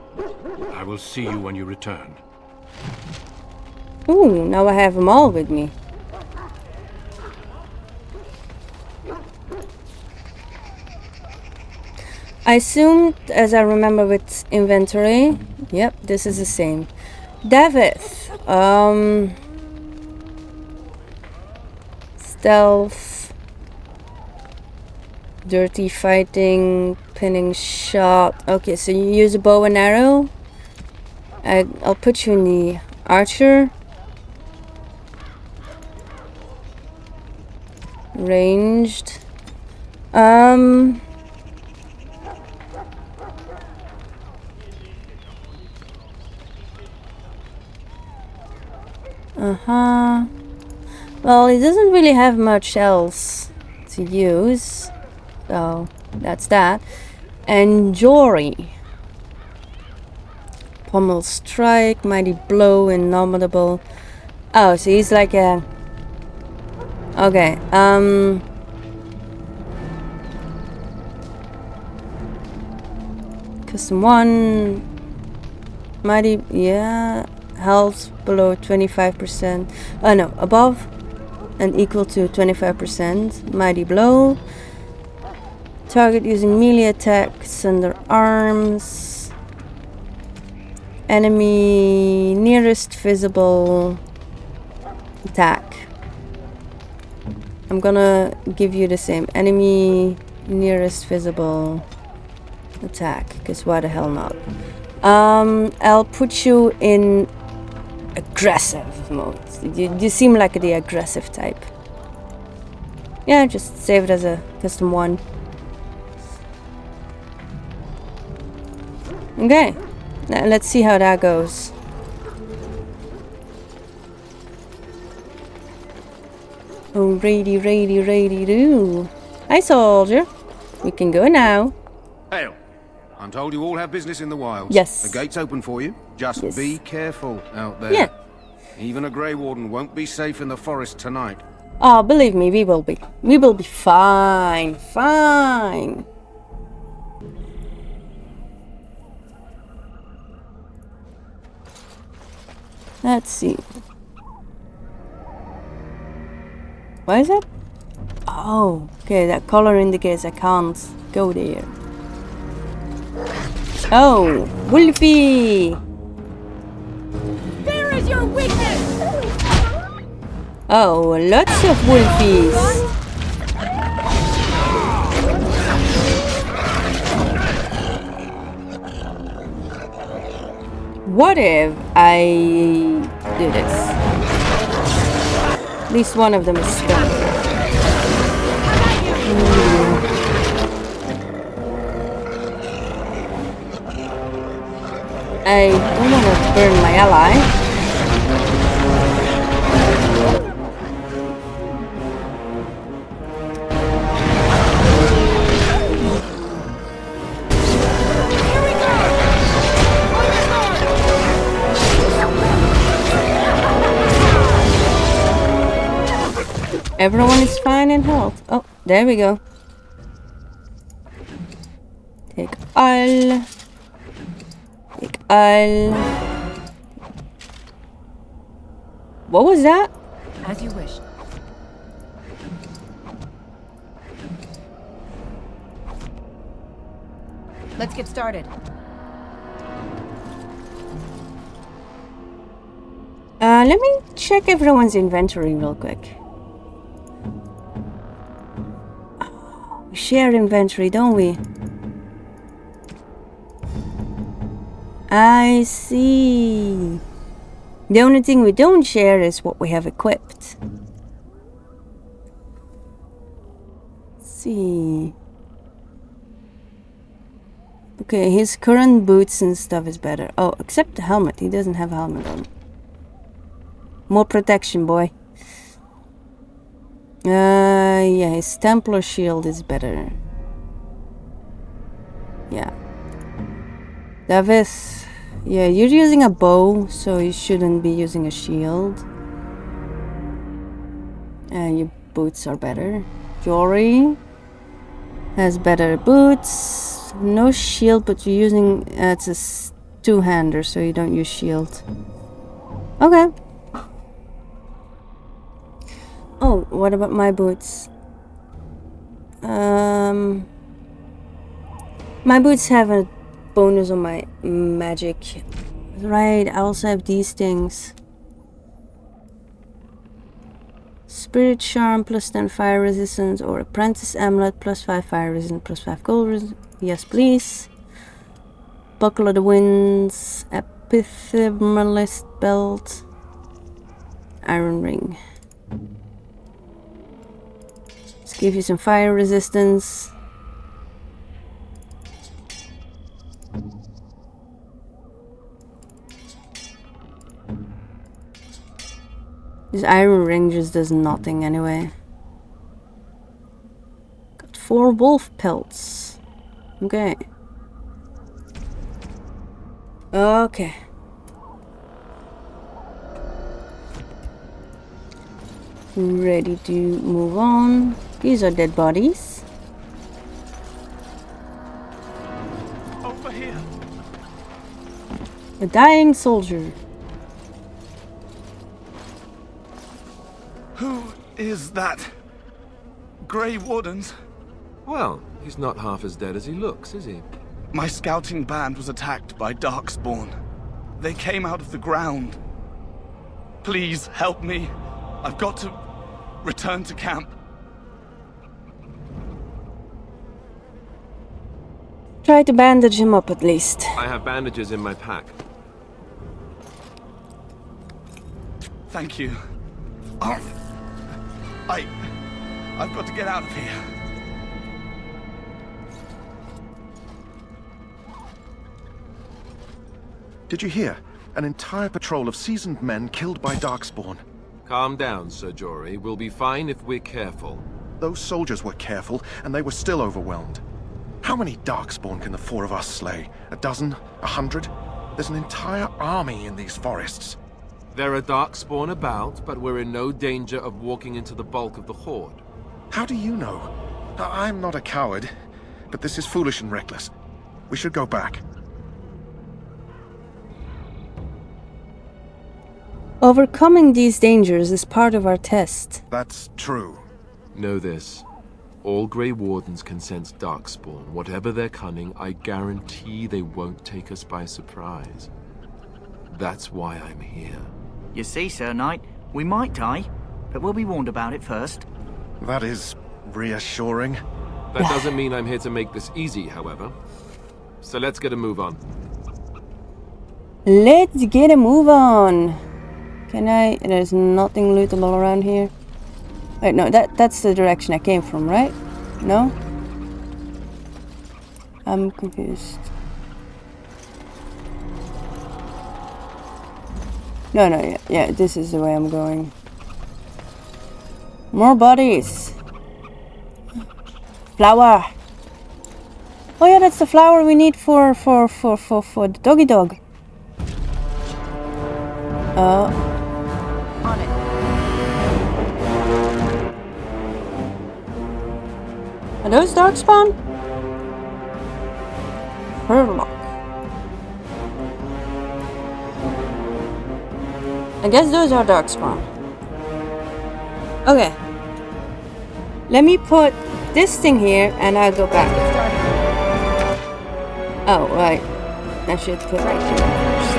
I will see you when you return. Ooh, now I have them all with me. I assumed, as I remember with inventory, yep, this is the same. Daveth, stealth, dirty fighting, pinning shot. Okay, so you use a bow and arrow. I'll put you in the archer. Ranged. Well, he doesn't really have much else to use, so that's that. And Jory. Pommel strike, mighty blow, indomitable. Oh, so he's like a... Okay, custom 1. Mighty, yeah. Health below 25%. Oh no, above and equal to 25%. Mighty blow. Target using melee attacks under arms. Enemy nearest visible attack. I'm gonna give you the same. Enemy nearest visible attack, because why the hell not? I'll put you in aggressive mode. You seem like the aggressive type. Yeah, just save it as a custom 1. Okay, now let's see how that goes. Oh, ready do. Hi, soldier. We can go now. Hail. I'm told you all have business in the wilds. Yes. The gate's open for you. Just Yes. be careful out there. Yeah. Even a Greywarden won't be safe in the forest tonight. Oh, believe me, we will be. We will be fine. Fine. Let's see. What is it? Oh, okay, that color indicates I can't go there. Oh, Wolfie! Where is your weakness? Oh, lots of Wolfies! What if I do this? At least one of them is stunned. I don't want to burn my ally. Everyone is fine in health. Oh, there we go. Take all. Take all. What was that? As you wish. Let's get started. Let me check everyone's inventory real quick. We share inventory, don't we? I see. The only thing we don't share is what we have equipped. Let's see. Okay, his current boots and stuff is better. Oh, except the helmet. He doesn't have a helmet on. More protection, boy. Yeah, his Templar shield is better. Yeah. Daveth. Yeah, you're using a bow, so you shouldn't be using a shield. Your boots are better. Jory has better boots. No shield, but you're using... it's a two-hander, so you don't use shield. Okay. Oh, what about my boots? My boots have a bonus on my magic. Right, I also have these things. Spirit Charm plus 10 fire resistance, or Apprentice Amulet plus 5 fire resistance plus 5 gold resistance. Yes, please. Buckle of the Winds, Epithemalist Belt, Iron Ring. Let's give you some fire resistance. This iron ring just does nothing anyway. Got 4 wolf pelts. Okay. Okay. Ready to move on. These are dead bodies. Over here. A dying soldier. Who is that? Greywardens? Well, he's not half as dead as he looks, is he? My scouting band was attacked by Darkspawn. They came out of the ground. Please help me. I've got to return to camp. Try to bandage him up at least. I have bandages in my pack. Thank you. I've got to get out of here. Did you hear? An entire patrol of seasoned men killed by Darkspawn. Calm down, Sir Jory. We'll be fine if we're careful. Those soldiers were careful, and they were still overwhelmed. How many Darkspawn can the 4 of us slay? A dozen? 100? There's an entire army in these forests. There are Darkspawn about, but we're in no danger of walking into the bulk of the Horde. How do you know? I'm not a coward, but this is foolish and reckless. We should go back. Overcoming these dangers is part of our test. That's true. Know this. All Grey Wardens can sense Darkspawn. Whatever their cunning, I guarantee they won't take us by surprise. That's why I'm here. You see, Sir Knight, we might die, but we'll be warned about it first. That is reassuring. That doesn't mean I'm here to make this easy, however. So let's get a move on. Let's get a move on. Can I? There's nothing lootable around here. Wait, no, that's the direction I came from, right? No? I'm confused. No, yeah, this is the way I'm going. More bodies. Flower. Oh yeah, that's the flower we need for the doggy dog. On it. Are those Darkspawn? Herlock. I guess those are Darkspawn. Okay. Let me put this thing here and I'll go back. Oh, right. I should put right here first.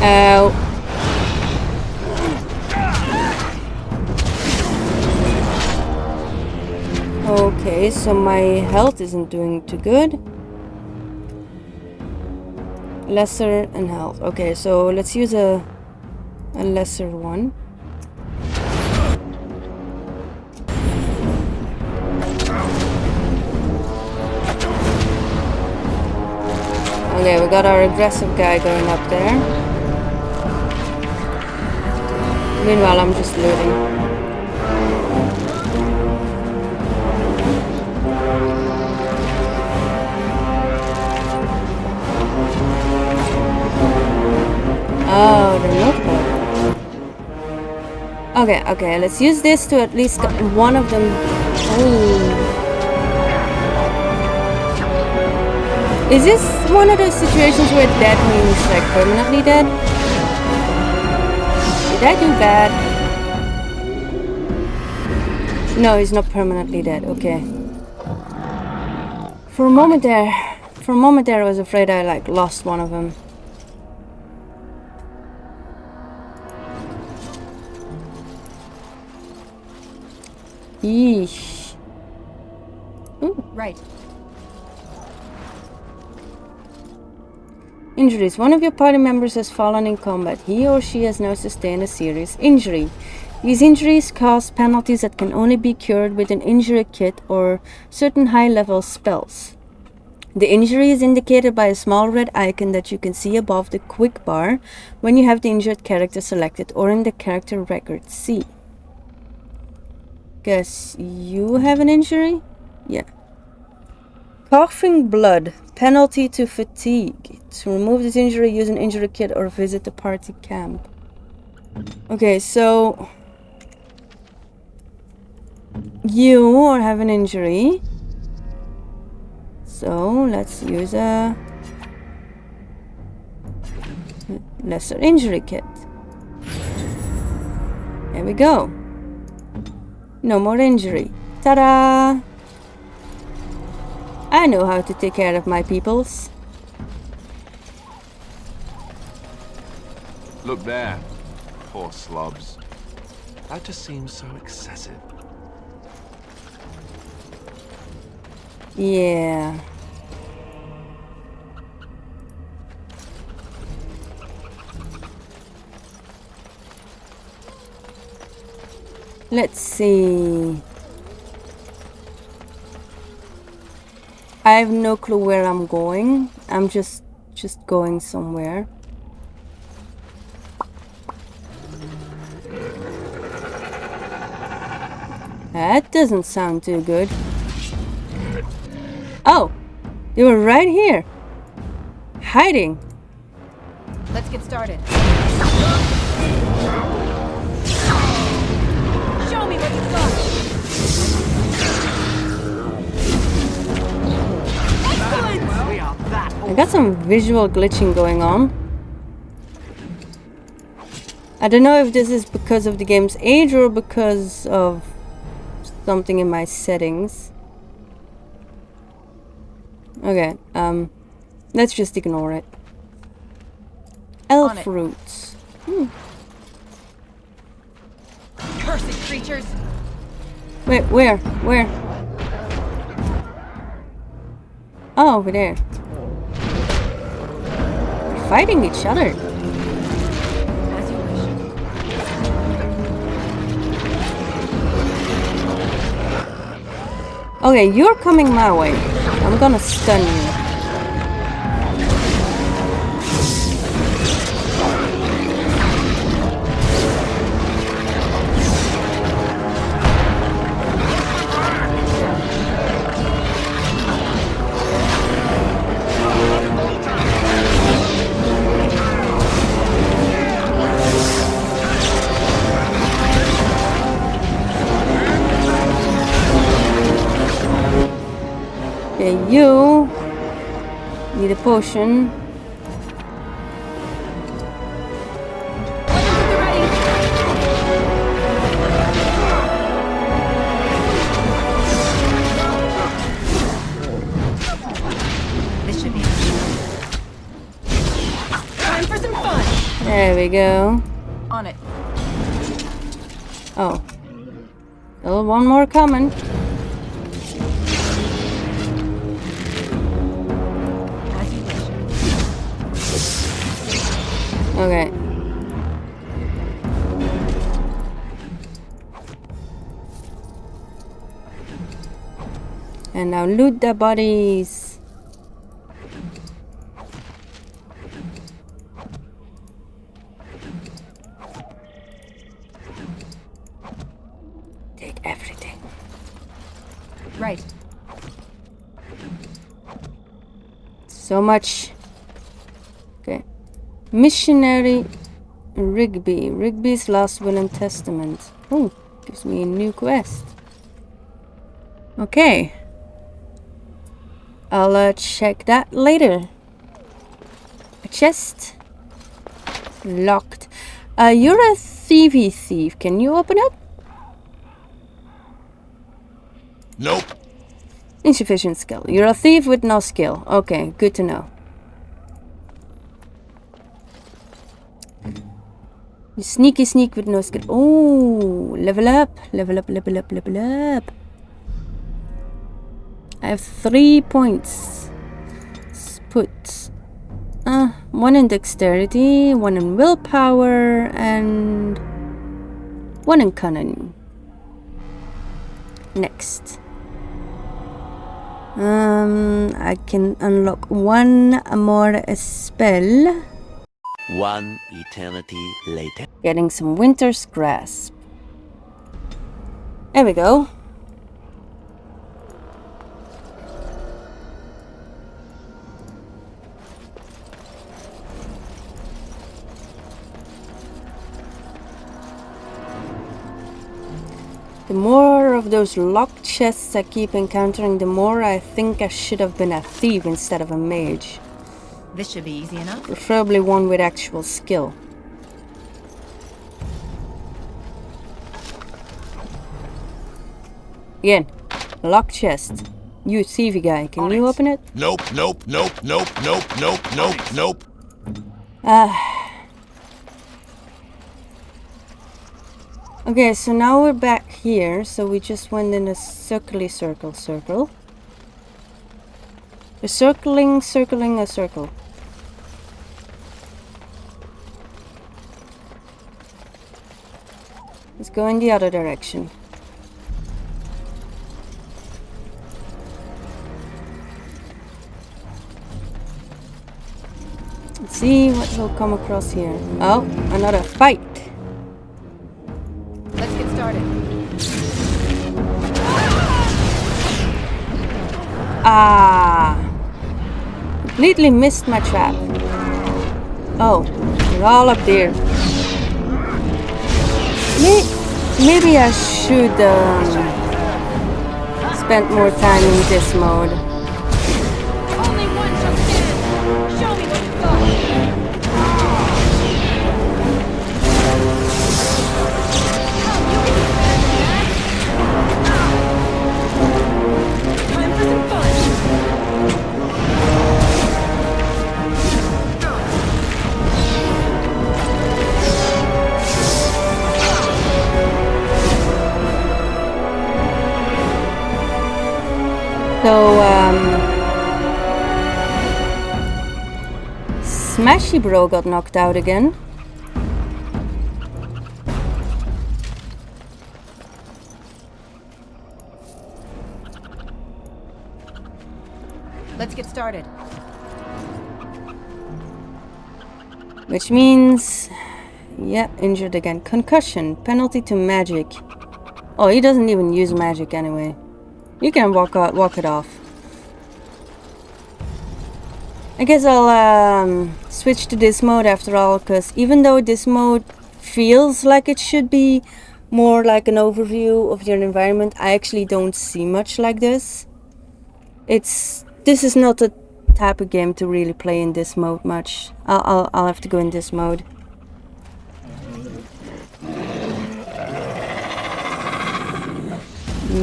Ow. Okay, so my health isn't doing too good. Lesser and health. Okay, so let's use a lesser one. Okay, we got our aggressive guy going up there. Meanwhile, I'm just looting. Oh, they're not bad. Okay, let's use this to at least get one of them. Oh. Is this one of those situations where dead means like permanently dead? Did I do bad? No, he's not permanently dead. Okay. For a moment there, I was afraid I like lost one of them. Yeesh. Ooh. Right. Injuries. One of your party members has fallen in combat. He or she has now sustained a serious injury. These injuries cause penalties that can only be cured with an injury kit or certain high-level spells. The injury is indicated by a small red icon that you can see above the quick bar when you have the injured character selected or in the character record C. Guess you have an injury? Yeah. Coughing blood. Penalty to fatigue. To remove this injury, use an injury kit or visit the party camp. Okay, so you have an injury. So let's use a lesser injury kit. There we go. No more injury. Ta-da! I know how to take care of my peoples. Look there. Poor slobs. That just seems so excessive. Yeah. Let's see. I have no clue where I'm going. I'm just going somewhere. That doesn't sound too good. Oh, they were right here. Hiding. Let's get started. Show me what you've got. I got some visual glitching going on. I don't know if this is because of the game's age or because of something in my settings. Okay, let's just ignore it. Elf roots. Cursed creatures! Wait, where? Where? Oh, over there. They're fighting each other. As you wish. Okay, you're coming my way. I'm gonna stun you. Okay, you need a potion. This should be time for some fun. There we go. On it. Oh. Still one more coming. Okay. And now loot the bodies. Take everything. Right. So much. Okay. Missionary Rigby. Rigby's Last Will and Testament. Oh, gives me a new quest. Okay. I'll check that later. A chest. Locked. You're a thievy thief. Can you open it? Nope. Insufficient skill. You're a thief with no skill. Okay, good to know. You sneaky sneak with no skill. Oh, level up. Level up, level up, level up. I have 3 points. Let's put 1 in dexterity, 1 in willpower, and 1 in cunning. Next. I can unlock 1 more spell. 1 eternity later. Getting some Winter's Grasp. There we go. The more of those locked chests I keep encountering, the more I think I should have been a thief instead of a mage. This should be easy enough. Preferably one with actual skill. Again, locked chest. You thievy guy, can you open it? Nope, nope, nope, nope, nope, nope, nope, nope. Okay, so now we're back here, so we just went in a circly circle. We're circling a circle. Let's go in the other direction. Let's see what we'll come across here. Oh, another fight. Let's get started. Ah! Completely missed my trap. Oh, they're all up there. Maybe I should spend more time in this mode. Only one shall stand. So, Smashy Bro got knocked out again. Let's get started. Which means... yeah, injured again. Concussion. Penalty to magic. Oh, he doesn't even use magic anyway. You can walk it off. I guess I'll switch to this mode after all, because even though this mode feels like it should be more like an overview of your environment, I actually don't see much like this. This is not the type of game to really play in this mode much. I'll have to go in this mode.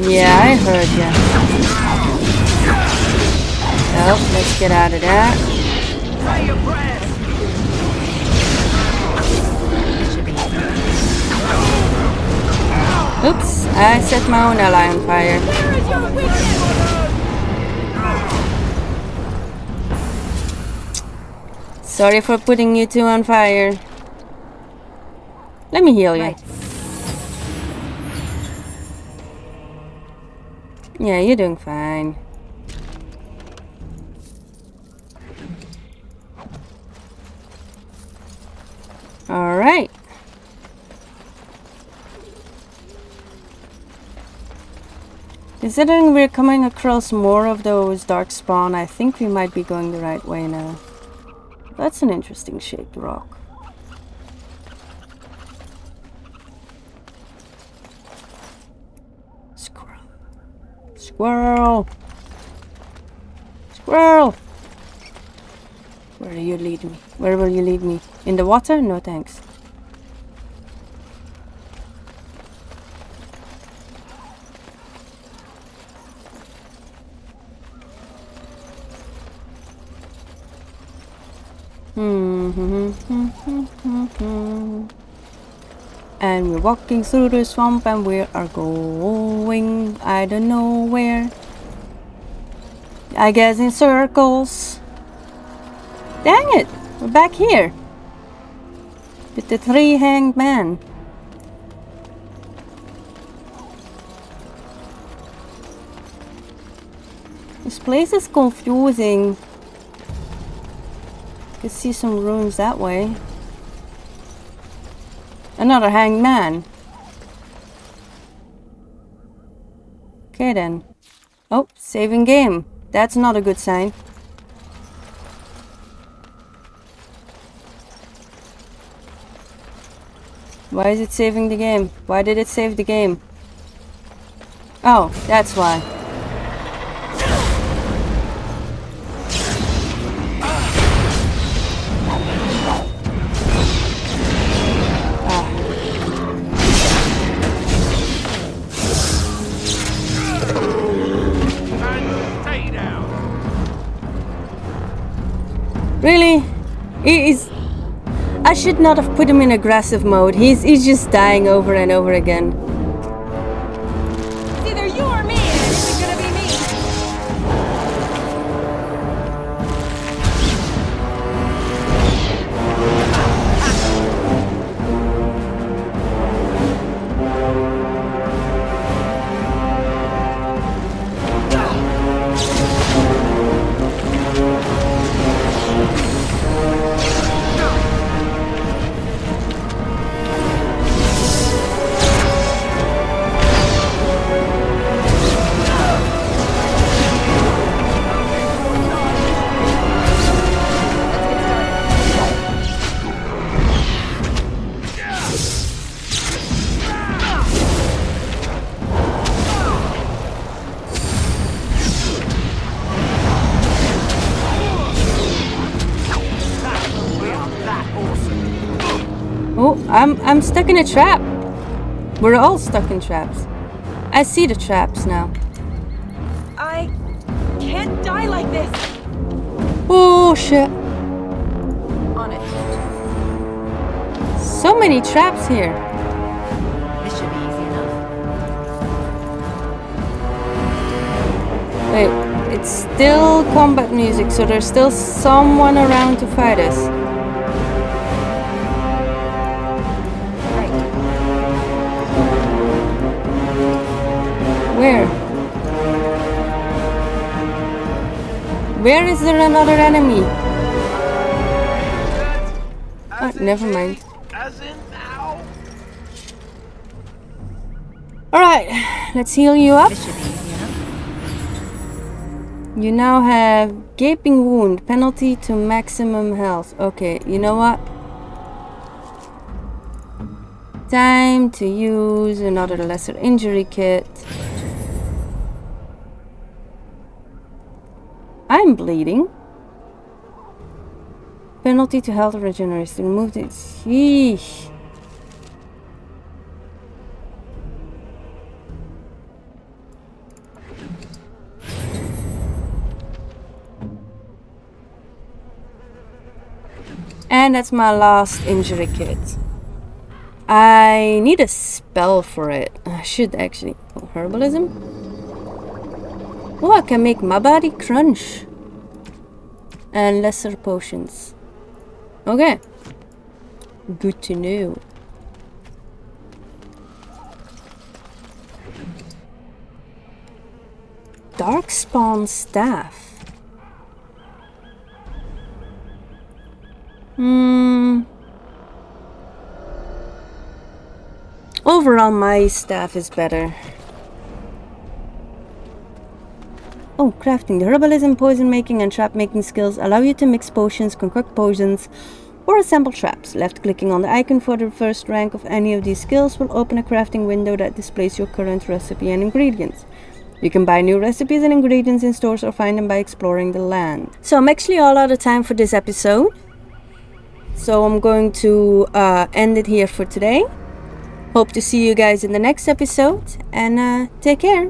Yeah, I heard ya. Well, let's get out of that. Oops, I set my own ally on fire. Sorry for putting you two on fire. Let me heal you. Right. Yeah, you're doing fine. Alright. Considering we're coming across more of those darkspawn, I think we might be going the right way now. That's an interesting shaped rock. Squirrel! Squirrel! Where do you lead me? Where will you lead me? In the water? No thanks. And we're walking through the swamp and we are going, I don't know where. I guess in circles. Dang it! We're back here. With the three-hanged man. This place is confusing. I can see some ruins that way. Another hanged man. Okay then. Oh, saving game. That's not a good sign. Why is it saving the game? Why did it save the game? Oh, that's why. Really? I should not have put him in aggressive mode. He's just dying over and over again. It's either you or me, and it's gonna be me. Oh, I'm stuck in a trap. We're all stuck in traps. I see the traps now. I can't die like this. Oh shit. On it. So many traps here. This should be easy enough. Wait. it's still combat music, so there's still someone around to fight us. Where? Where is there another enemy? Oh, never mind. Alright, let's heal you up. You now have gaping wound, penalty to maximum health. Okay, you know what? Time to use another lesser injury kit. I'm bleeding. Penalty to health regeneration. Remove it. Sheesh. And that's my last injury kit. I need a spell for it. I should actually. Oh, herbalism? Oh, I can make my body crunch. And lesser potions. Okay. Good to know. Darkspawn staff. Overall, my staff is better. Oh, crafting. The herbalism, poison making, and trap making skills allow you to mix potions, concoct potions, or assemble traps. Left-clicking on the icon for the first rank of any of these skills will open a crafting window that displays your current recipe and ingredients. You can buy new recipes and ingredients in stores or find them by exploring the land. So I'm actually all out of time for this episode. So I'm going to end it here for today. Hope to see you guys in the next episode, and take care.